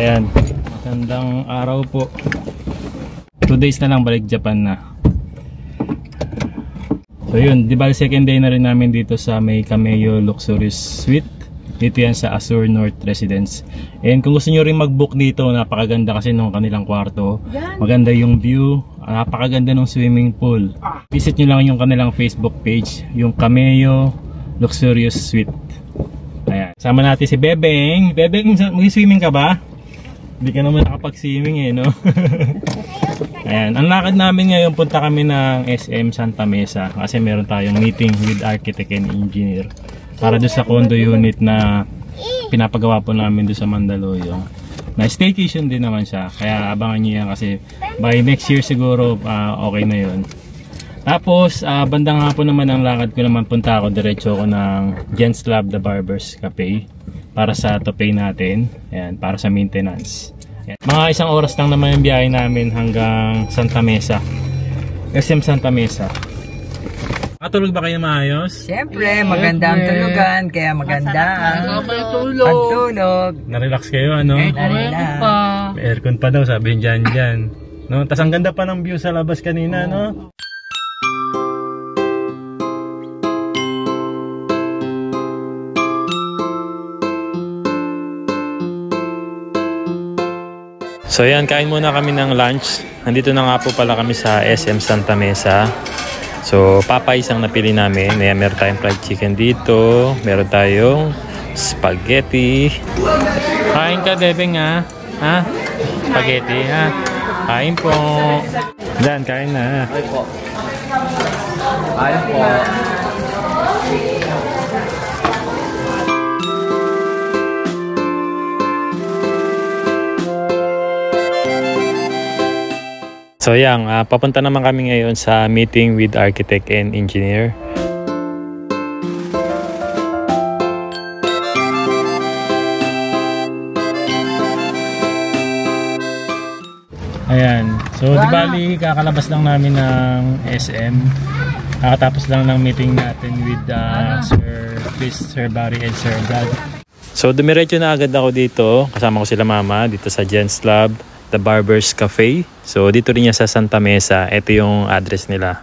Ayan, magandang araw po. 2 days na lang balik Japan na. So yun, di ba second day na rin namin dito sa may Cameo Luxurious Suite. Dito yan sa Azure North Residence. And kung gusto nyo rin mag-book dito, napakaganda kasi nung kanilang kwarto. Maganda yung view, napakaganda ng swimming pool. Visit nyo lang yung kanilang Facebook page, yung Cameo Luxurious Suite. Ayan, sama natin si Bebeng. Bebeng, mag-swimming ka ba? Hindi ka naman nakapag-swimming eh, no? Ayan, ang lakad namin ngayon, punta kami ng SM Santa Mesa kasi meron tayong meeting with architect and engineer para doon sa condo unit na pinapagawa po namin doon sa Mandaluyong. Na staycation din naman siya, kaya abangan nyo yan kasi by next year siguro okay na yun. Tapos bandang hapon naman ang lakad ko naman, punta ako, diretso ako ng Gents Lab The Barbers Cafe para sa topay natin. Ayan, para sa maintenance. Ayan. Mga 1 oras lang naman yung biyahe namin hanggang Santa Mesa, SM Santa Mesa. Matulog ba kayo maayos? Siyempre, maganda ang tulugan, kaya maganda ang pagtulog. Na-relax kayo, ano? Narila. May aircon pa daw, sabi dyan. No? Tas ang ganda pa ng view sa labas kanina, no? So yan, kain muna kami ng lunch. Nandito na nga po pala kami sa SM Santa Mesa. So Popeyes ang napili namin. Ayan, meron tayong fried chicken dito. Meron tayong spaghetti. Kain ka, Bebeng, ha? Ha? Spaghetti, ha? Kain po. Diyan, kain na. Kain po. Kain po. So yan, papunta naman kami ngayon sa meeting with architect and engineer. Ayan, so di bali kakalabas lang namin ng SM. Kakatapos lang ng meeting natin with Sir Chris, Sir Barry and Sir Brad. So dumiretso na agad ako dito, kasama ko sila mama dito sa Gents Lab The Barbers Cafe. So dito rin niya sa Santa Mesa. Ito yung address nila.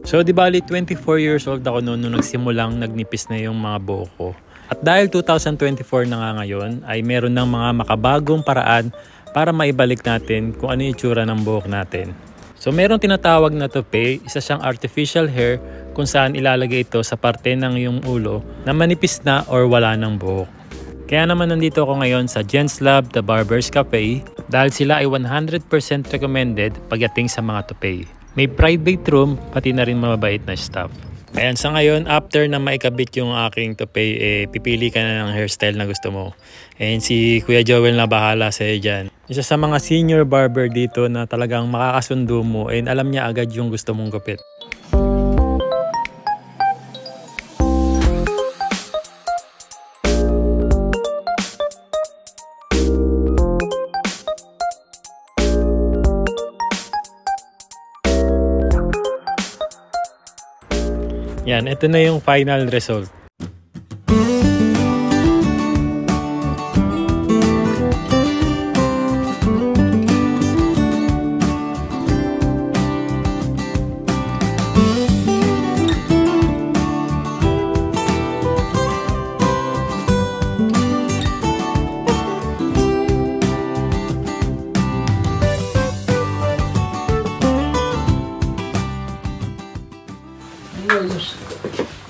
So di bali 24 years old ako noon nung nagsimulang nagnipis na yung mga buhok ko. At dahil 2024 na nga ngayon ay meron ng mga makabagong paraan para maibalik natin kung ano yung itsura ng buhok natin. So meron tinatawag na toupee, isa siyang artificial hair kung saan ilalagay ito sa parte ng iyong ulo na manipis na or wala ng buhok. Kaya naman nandito ako ngayon sa Gents Lab The Barbers Cafe dahil sila ay 100% recommended pagdating sa mga toupee. May private room pati na rin mababait na staff. Ayan, sa ngayon, after na maikabit yung aking toupee, pipili ka na ng hairstyle na gusto mo. And si Kuya Joel na bahala sa'yo dyan. Isa sa mga senior barber dito na talagang makakasundo mo and alam niya agad yung gusto mong gupit. Yan, ito na yung final result.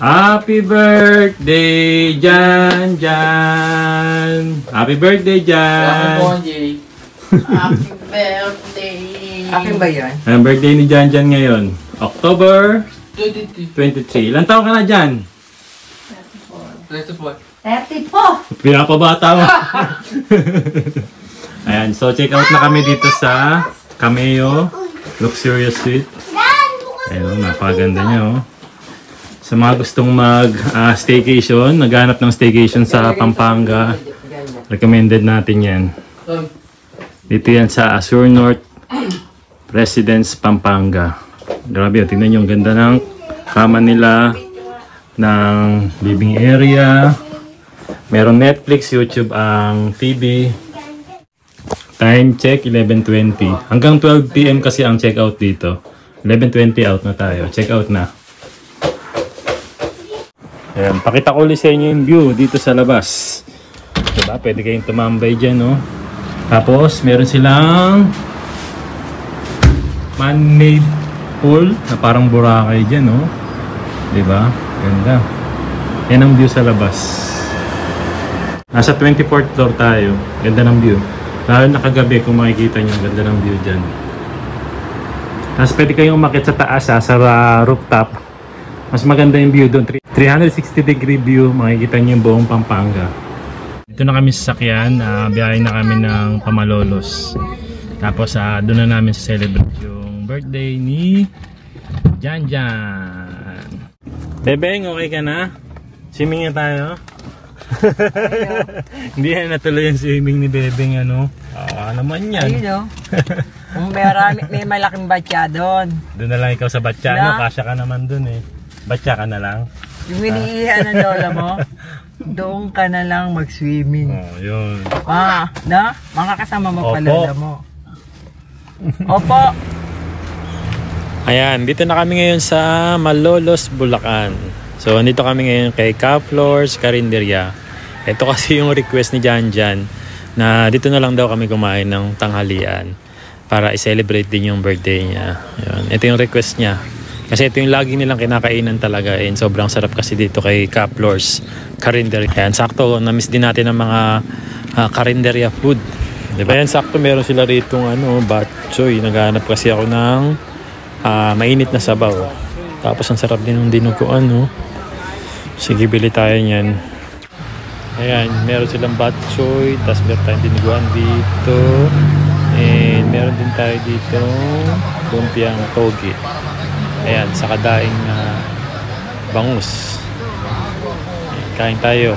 Happy birthday, Jan Jan! Happy birthday, Jan! Happy birthday! Akin ba yun? Ang birthday ni Jan Jan ngayon, October 23. 23. Ilan taon ka na, Jan? 34. 34! Pinapabata mo. Ayan, so check out na kami dito sa Cameo Luxurious Suite. Ayun, napakaganda niya, oh. Sa mga gustong mag-staycation, naghanap ng staycation sa Pampanga, recommended natin yan. Dito yan sa Azure North Residence, Pampanga. Grabe, tingnan nyo, ang ganda ng kama nila, ng living area. Meron Netflix, YouTube ang TV. Time check 11:20. Hanggang 12 PM kasi ang check out dito. 11:20 out na tayo. Check out na. Ayan, pakita ko ulit sa inyo yung view dito sa labas. Diba? Pwede kayong tumambay dyan, no? Tapos, meron silang man-made pool na parang Boracay dyan, no? Diba? Ganda. Yan ang view sa labas. Nasa 24th floor tayo. Ganda ng view. Lalo na kagabi kung makikita nyo, ganda ng view dyan. Tapos pwede kayong umakyat sa taas sa rooftop. Mas maganda yung view doon. 360 degree view. Makikita nyo yung buong Pampanga. Dito na kami sa sakyan. Biyahe na kami ng Pamalolos. Tapos doon na namin celebrate yung birthday ni Janjan. Bebeng, okay ka na? Swimming na tayo? Hindi na natuloy yung swimming ni Bebeng, ano? Naman yan. Ayun, no? May malaking batya doon. Doon na lang ikaw sa batya, no? Kasya ka naman doon eh. Batya ka na lang. Yung iniihan ng lola mo, doon ka na lang mag-swimming. Oh, yun. Na? Mga kasama mo pala lola mo. Opo. Ayan, dito na kami ngayon sa Malolos, Bulacan. So, andito kami ngayon kay Kapflor's Carinderia. Ito kasi yung request ni Janjan na dito na lang daw kami kumain ng tanghalian para i-celebrate din yung birthday niya. Ayan. Ito yung request niya. Kasi ito yung lagi nilang kinakainan talaga. And sobrang sarap kasi dito kay Kapflor's Carinderia. Ayan, sakto, na-miss din natin ang mga Carinderia food. Diba? Ayan, sakto, meron sila rito bok choy. Naghahanap kasi ako ng mainit na sabaw. Tapos ang sarap din ng dinuguan, no? Sige, bili tayo niyan. Ayan, meron silang bok choy, tapos meron tayong dinuguan dito. And meron din tayo dito lumpiang togi. Ayan, sa kadaing bangus. Ayan, kain tayo.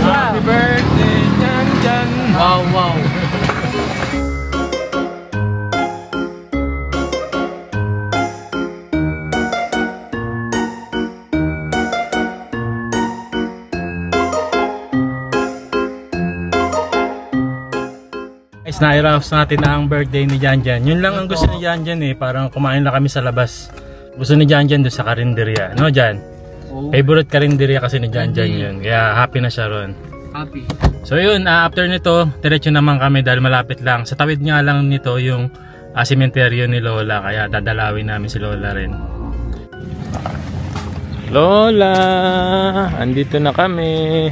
Happy birthday, Janjan! Wow, wow! Guys, na-i-rouse natin na ang birthday ni Janjan. Yun lang ang gusto ni Janjan eh. Parang kumain lang kami sa labas. Gusto ni Janjan doon sa Carinderia. No, Jan? Favorite Carinderia kasi ni Janjan yun. Kaya happy na siya ron. Happy. So yun, after nito, diretso naman kami dahil malapit lang. Sa tawid nga lang nito yung sementeryo ni Lola. Kaya dadalawin namin si Lola rin. Lola! Andito na kami.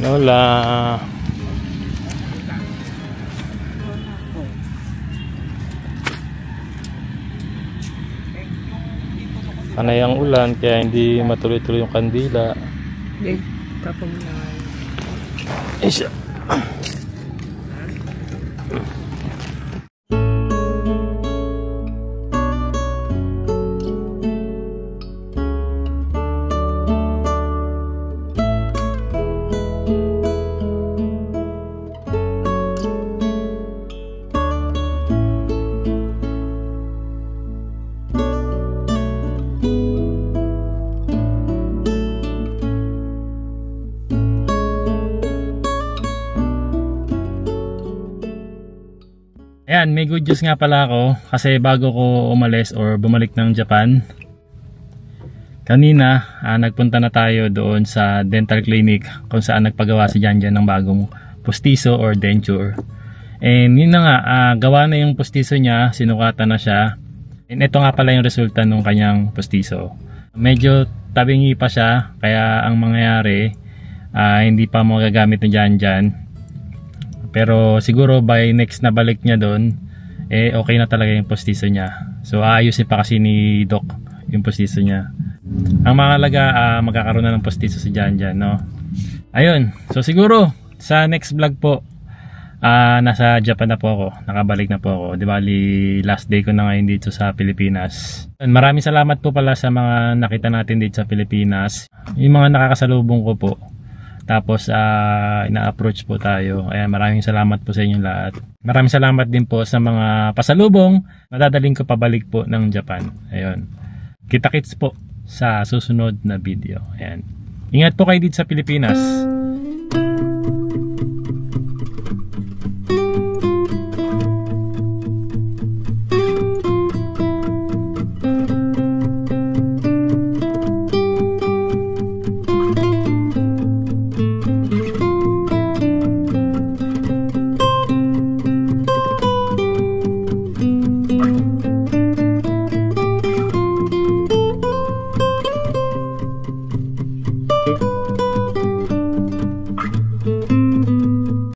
Lola. Panay ang ulan kaya hindi matuloy-tuloy yung kandila. Tapos mo na. Isa. Ayan, may good news nga pala ako kasi bago ko umalis or bumalik ng Japan kanina, nagpunta na tayo doon sa dental clinic kung saan nagpagawa si Janjan ng bagong pustiso or denture. And yun na nga, gawa na yung pustiso niya, sinukatan na siya. And ito nga pala yung resulta ng kanyang pustiso. Medyo tabingi pa siya, kaya ang mangyayari, Hindi pa magagamit na dyan. Pero siguro by next na balik niya doon, okay na talaga yung postiso niya. So aayusin pa kasi ni Doc yung postiso niya. Ang mahalaga, magkakaroon na ng postiso si Jan, no? Ayun, so siguro sa next vlog po, nasa Japan na po ako, nakabalik na po ako. Di bali, last day ko na ngayon dito sa Pilipinas. Maraming salamat po pala sa mga nakita natin dito sa Pilipinas. Yung mga nakakasalubong ko po. Tapos ina-approach po tayo. Ayan, maraming salamat po sa inyong lahat. Maraming salamat din po sa mga pasalubong na dadaling ko pabalik po ng Japan. Ayun. Kita-kits po sa susunod na video. Ayan. Ingat po kayo dito sa Pilipinas.